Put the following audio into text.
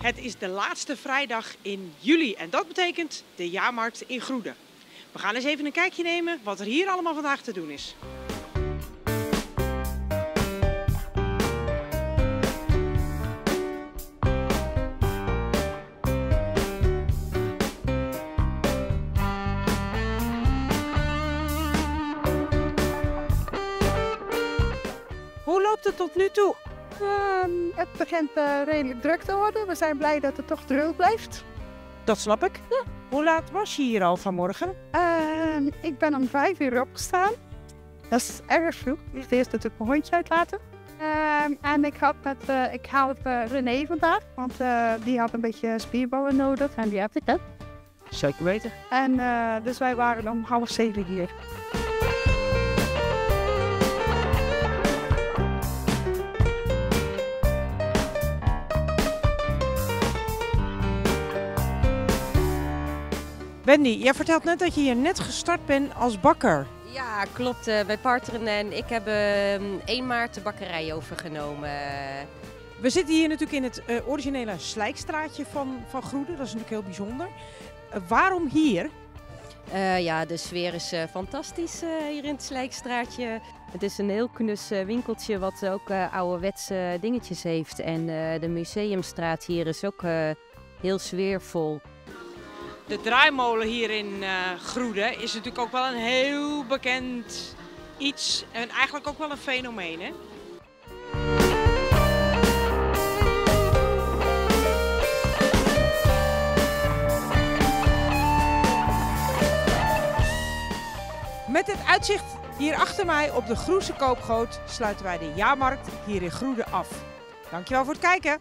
Het is de laatste vrijdag in juli en dat betekent de jaarmarkt in Groede. We gaan eens even een kijkje nemen wat er hier allemaal vandaag te doen is. Hoe loopt het tot nu toe? Het begint redelijk druk te worden. We zijn blij dat het toch druk blijft. Dat snap ik. Ja. Hoe laat was je hier al vanmorgen? Ik ben om 5 uur opgestaan. Dat is erg vroeg. Ik moest eerst natuurlijk mijn hondje uitlaten. En ik haal René vandaag, want die had een beetje spierbouwen nodig en die heb ik net. Zeker weten. En dus wij waren om 6:30 hier. Wendy, jij vertelt net dat je hier net gestart bent als bakker. Ja, klopt. Wij partneren en ik heb 1 maart de bakkerij overgenomen. We zitten hier natuurlijk in het originele Slijkstraatje van Groede. Dat is natuurlijk heel bijzonder. Waarom hier? Ja, de sfeer is fantastisch hier in het Slijkstraatje. Het is een heel knus winkeltje wat ook ouderwetse dingetjes heeft. En de museumstraat hier is ook heel sfeervol. De draaimolen hier in Groede is natuurlijk ook wel een heel bekend iets en eigenlijk ook wel een fenomeen, hè? Met het uitzicht hier achter mij op de Groese Koopgoot sluiten wij de jaarmarkt hier in Groede af. Dankjewel voor het kijken!